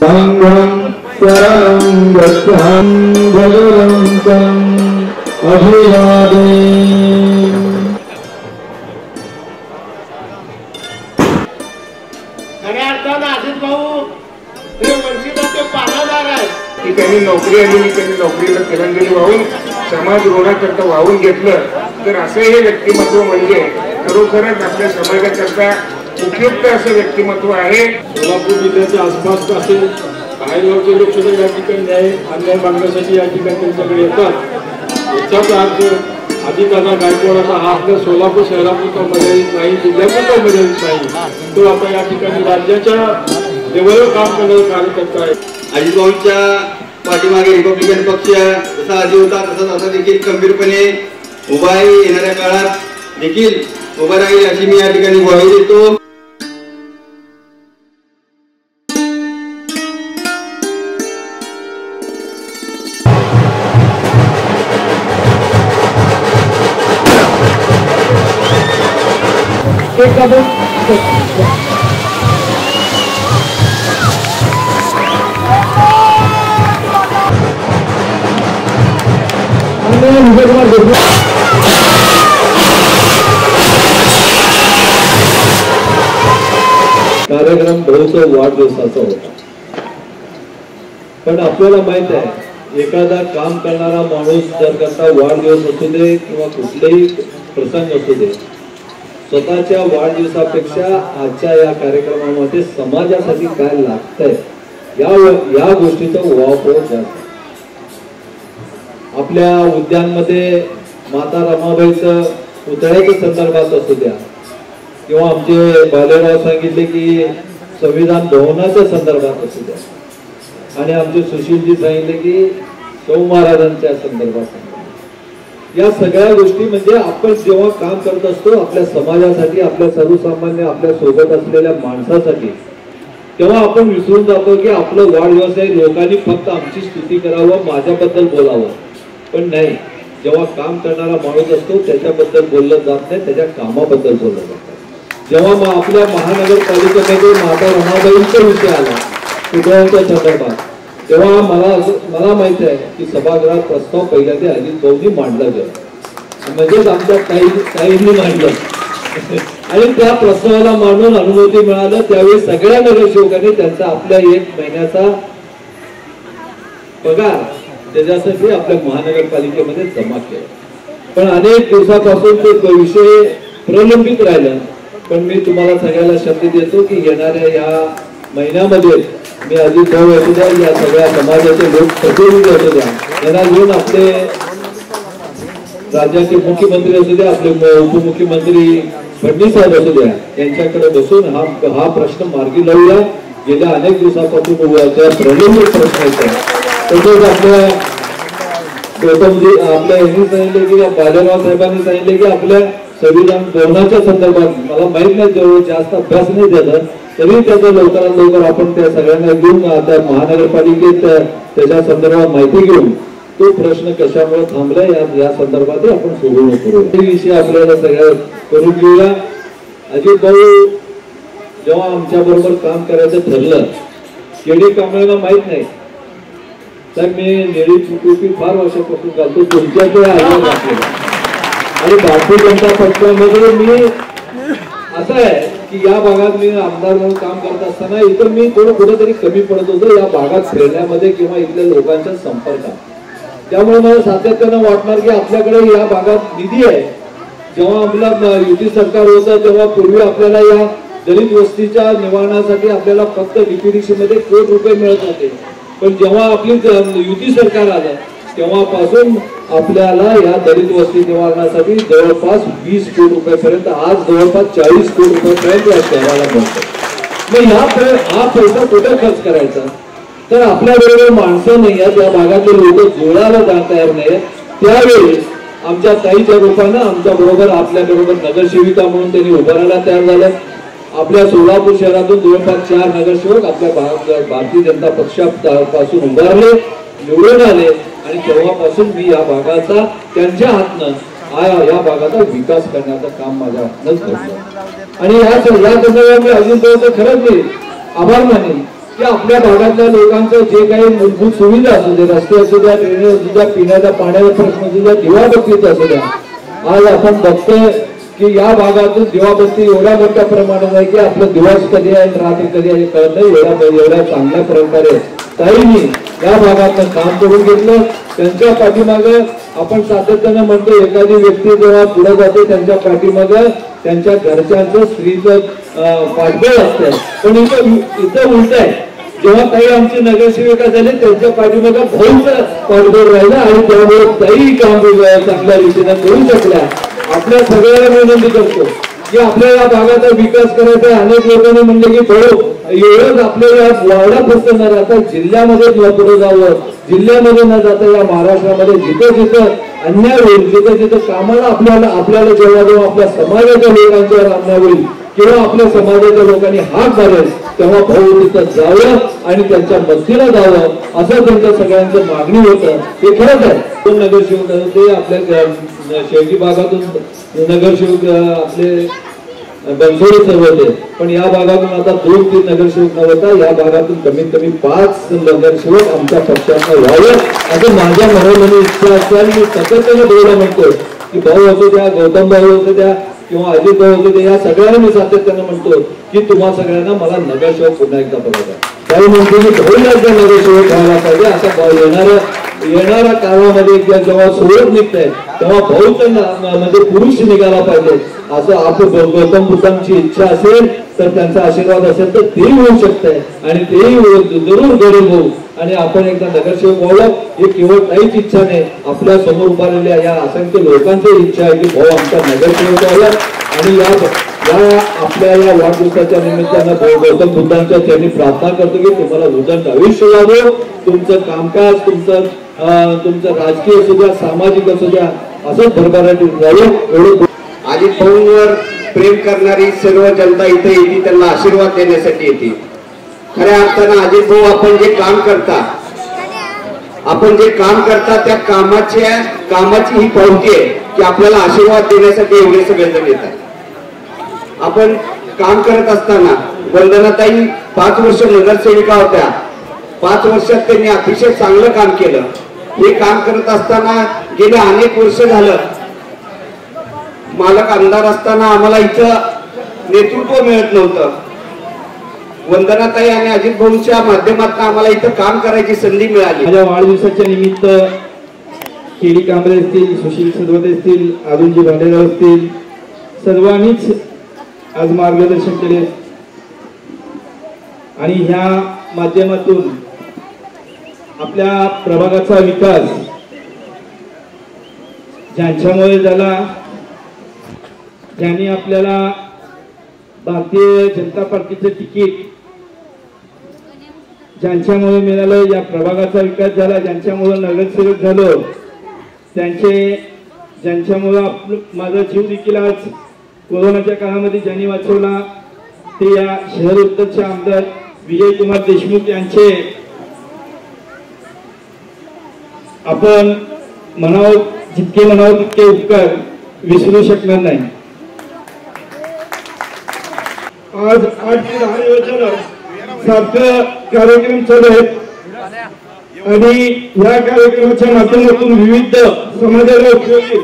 सांघं शरणं गच्छामि भगवन्तं अभिवादे। खऱ्या अर्थानं अजित भाऊ हे वंचिताचे पाहणादार आहेत की त्यांनी नोकरी आली, त्यांनी नोकरीला तिरंगी वाहून समाज ऋणाकरता वाहून घेतलं, तर असं हे व्यक्तिमत्व म्हणजे खरोखरच आपल्या समाजाकरता उपयुक्त असं व्यक्तिमत्व आहे। सोलापूर जिल्ह्याच्या आसपास असेल काही गावचे लोक सुद्धा या ठिकाणी अन्याय मागण्यासाठी या ठिकाणी त्यांच्याकडे येतात। याचाच अर्थ अजितदादा गायकवाड हा आपल्या सोलापूर शहरापुरता मर्यादित नाही, जिल्ह्यापुरता मर्यादित नाही, तो आता या ठिकाणी राज्याच्या लेवलवर काम करणारा कार्यकर्ता आहे। अजित भाऊंच्या पाठीमागे रिपब्लिकन पक्ष जसा आधी होता तसा देखील खंबीरपणे उभा आहे, येणाऱ्या काळात देखील उभा राहील अशी मी या ठिकाणी ग्वाही देतो। कार्यक्रम भाऊचा वाढदिवसाचा होता, पण आपल्याला माहित आहे एखादा काम करणारा माणूस जर करता वाढदिवस असू दे किंवा कुठलेही प्रसंग असू दे, स्वतःच्या वाढदिवसापेक्षा आजच्या या कार्यक्रमामध्ये समाजासाठी काय लागतंय या गोष्टीचा वापर जास्त। आपल्या उद्यानमध्ये माता रमाबाईचं पुतळ्याच्या संदर्भात असू द्या किंवा आमचे बालेराव सांगितले की संविधान भवनाच्या संदर्भात असू द्या, आणि आमचे सुशीलजी सांगितले की शाहू महाराजांच्या संदर्भात, या सगळ्या गोष्टी म्हणजे आपण जेव्हा काम करत असतो आपल्या समाजासाठी, आपल्या सर्वसामान्य आपल्या सोबत असलेल्या माणसासाठी, तेव्हा आपण विसरून जातो की आपलं वाढदिवस आहे, लोकांनी फक्त आमची स्तुती करावं, माझ्याबद्दल बोलावं, पण नाही, जेव्हा काम करणारा माणूस असतो त्याच्याबद्दल बोललं जात नाही, त्याच्या कामाबद्दल बोललं जातं। जेव्हा आपल्या महानगरपालिकेमध्ये माता रमाबाईंचा विषय आला पुतळ्यांच्या संदर्भात, तेव्हा मला माहित आहे की सभागृहात प्रस्ताव पहिल्यांदा अजित भाऊंनी मांडला गेला, म्हणजेच आमच्या ताईंनी मांडलं आणि त्या प्रस्तावाला मांडून अनुमती मिळालं। त्यावेळी सगळ्या नगरसेवकांनी त्यांचा आपल्या 1 महिन्याचा पगार त्याच्यासाठी आपल्या महानगरपालिकेमध्ये जमा केला, पण अनेक दिवसापासून तो विषय प्रलंबित राहिला। पण मी तुम्हाला सगळ्याला शब्द देतो की येणाऱ्या या महिन्यामध्ये मी अजित भाऊ असू द्या, या सगळ्या समाजाचे लोक प्रतिनिधी असू द्या, यांना घेऊन आपले राज्याचे मुख्यमंत्री असू द्या, आपले उपमुख्यमंत्री फडणवीस साहेब असू द्या, यांच्याकडे बसून हा प्रश्न मार्गी लावूया। गेल्या अनेक दिवसापासून प्रलंबित प्रश्न आहेत। तसेच आपल्या गौतमजी आपल्या यांनी सांगितले की बालेराव साहेबांनी सांगितले की आपल्या संविधान भवनाच्या संदर्भात, मला माहित नाही जेवढं जास्त अभ्यास नाही झाला तरी त्याचा लवकरात लवकर आपण त्या सगळ्यांना घेऊन आता महानगरपालिकेत त्याच्या संदर्भात माहिती घेऊन तो प्रश्न कशामुळे थांबला या संदर्भात आपण सोडवणूक करू, हे विषय आपल्याला सगळ्या करून घेऊया। अजित भाऊ जेव्हा आमच्या बरोबर काम करायचं ठरलं, केडी कांबळेला माहित नाही तर मी निळी टोपी फार वर्षापासून घालतो, तुमच्याकडे आवाज घातलेला, आणि भारतीय जनता पक्षामध्ये मी असं आहे की या भागात मी आमदार म्हणून काम करत असताना इथं मी कुठेतरी कमी पडत होतो या भागात फिरण्यामध्ये किंवा इथल्या लोकांच्या संपर्कात। त्यामुळे मला सातत्यानं वाटणार की आपल्याकडे या भागात निधी आहे। जेव्हा आपला युती सरकार होतं तेव्हा पूर्वी आपल्याला या दलित वस्तीच्या निवारणासाठी आपल्याला फक्त डीपीडीसी मध्ये ₹1 कोटी रुपये मिळत होते, पण जेव्हा आपली युती सरकार आलं तेव्हापासून आपल्याला या दलित वस्ती निवारणासाठी जवळपास 20 कोटी रुपयापर्यंत, आज जवळपास 40 कोटी रुपयापर्यंत या शहराला मिळतो। मग हा पैसा कुठे खर्च करायचा, तर आपल्या बरोबर माणसं नाही आहेत, या भागातले लोक जोडायला जात तयार नाही। त्यावेळी आमच्या ताईच्या रूपानं आमच्या बरोबर आपल्या बरोबर नगरसेविका म्हणून त्यांनी उभारायला तयार झाल्या। आपल्या सोलापूर शहरातून जवळपास 4 नगरसेवक आपल्या भारतीय जनता पक्षापासून उभारले, निवडून आले, आणि तेव्हापासून मी या भागाचा त्यांच्या हातनं या भागाचा विकास करण्याचं काम माझ्या हातनंच घडलं। आणि या संदर्भात मी अजित भाऊचं खरंच मी आभार मानेन की आपल्या भागातल्या लोकांचं जे काही मूलभूत सुविधा असू दे, रस्ते असू द्या, ड्रेनेज असू द्या, पिण्याच्या पाण्याचा प्रश्न असू द्या, दिवाबत्तीचा असू द्या, आज आपण बघतोय की या भागातून दिवाबत्ती एवढ्या मोठ्या प्रमाणात आहे की आपलं दिवस कधी आहे रात्री कधी आहे कळत नाही. एवढ्या चांगल्या प्रकारे ताईंनी या भागातलं काम करून घेतलं. त्यांच्या पाठीमागं आपण सातत्यानं म्हणतो एखादी व्यक्ती जेव्हा पुढे जाते त्यांच्या पाठीमागं त्यांच्या घरच्यांचं स्त्रीचं पाठबळ असतं. पण इथं उलट आहे, जेव्हा ताई आमची नगरसेविका झाली त्यांच्या पाठीमागं भाऊचं पाठबळ राहिलं आणि त्यामुळे ताई काम चांगल्या रीतीने करू शकल्या. आपल्या सगळ्यांना विनंती करतो की आपल्या या भागाचा विकास करायचा. अनेक लोकांनी म्हणले की भाऊ एवढंच आपल्याला वार्डा फक्त न राहता जिल्ह्यामध्ये पुढे जावं, जिल्ह्यामध्ये न जाता या महाराष्ट्रामध्ये जिथे जिथं अन्याय होईल, जिथे जिथं कामाला आपल्याला जेव्हा आपल्या समाजाच्या लोकांच्यावर अन्याय होईल किंवा आपल्या समाजाच्या लोकांनी हात मारेल तेव्हा भाऊ तिथं जावं आणि त्यांच्या मदतीला जावं असं त्यांच्या सगळ्यांचं मागणी होतं. हे खरंच आहे. दोन नगरसेवक होते आपल्या शेवटी भागातून नगरसेवक आपले बनसोडे सर्व होते, पण या भागातून आता 2-3 नगरसेवक नव्हता. या भागातून कमीत कमी 5 नगरसेवक आमच्या पक्षानं व्हावं असं माझ्या मनोमनी इच्छा असते. आणि मी सातत्याने बोलायला म्हणतो की भाऊ असू द्या, गौतम भाऊ असू द्या किंवा अजित भाऊ असू द्या, या सगळ्यांना मी सातत्यानं म्हणतो की तुम्हा सगळ्यांना मला नगरसेवक पुन्हा एकदा बघायचा. काही म्हणतो की भाऊ एकदा नगरसेवक व्हायला पाहिजे. आता येणाऱ्या काळामध्ये जेव्हा सोडत निघतंय तेव्हा भाऊचं म्हणजे पुरुष निघाला पाहिजे असं आपण गौतम बुद्धांची इच्छा असेल तर त्यांचा आशीर्वाद असेल तर तेही होऊ शकतंय आणि तेही जरूर गरीब होऊ आणि आपण एकदा नगरसेवक व्हावं. हे केवळ काहीच इच्छा नाही, आपल्या समोर उभारलेल्या या असंख्य लोकांची इच्छा आहे की भाऊ आमचा नगरसेवक व्हावा. आणि या आपल्या या वाढदिवसाच्या निमित्तानं गौतम बुद्धांच्या त्यांनी प्रार्थना करतो की तुम्हाला उदंड आयुष्य लाभो, तुमचं कामकाज तुमचं राजकीय असू द्या, सामाजिक असू द्या असं भरभराट जावं. एवढं अजित भाऊंवर प्रेम करणारी सर्व जनता इथे येते, त्यांना आशीर्वाद देण्यासाठी येते. खऱ्या अर्थानं अजित भाऊ आपण जे काम करता त्या कामाची ही पावती आहे की आपल्याला आशीर्वाद देण्यासाठी एवढे सगळेजण येतात. आपण काम करत असताना वंदनाताई 5 वर्ष नगरसेविका होत्या. 5 वर्षात त्यांनी अतिशय चांगलं काम केलं. हे काम करत असताना गेले अनेक वर्ष झालं मालक आमदार असताना आम्हाला इथं नेतृत्व मिळत नव्हतं. वंदनाताई आणि अजित भाऊंच्या माध्यमातून आम्हाला इथं काम करायची संधी मिळाली. माझ्या वाढदिवसाच्या निमित्त केडी कांबळे असतील, सुशील सदवते असतील, अरुणजी भांडेराव असतील, सर्वांनीच आज मार्गदर्शन केले आणि ह्या माध्यमातून आपल्या प्रभागाचा विकास ज्यांच्यामुळे झाला, ज्यांनी आपल्याला भारतीय जनता पार्टीचं तिकीट ज्यांच्यामुळे मिळालं, या प्रभागाचा विकास झाला, ज्यांच्यामुळे नगरसेवक झालो, ज्यांच्यामुळे माझा जीव देखील आज कोरोनाच्या काळामध्ये ज्यांनी वाचवला ते या शहर उत्तरचे आमदार विजय कुमार देशमुख यांचे आपण जितके म्हणावं तितके उपकार विसरू शकणार नाही. आज 8 ते 10 दिवस झालं सारखं कार्यक्रम चालू आहेत आणि या कार्यक्रमाच्या माध्यमातून विविध समाजाला उपयोगी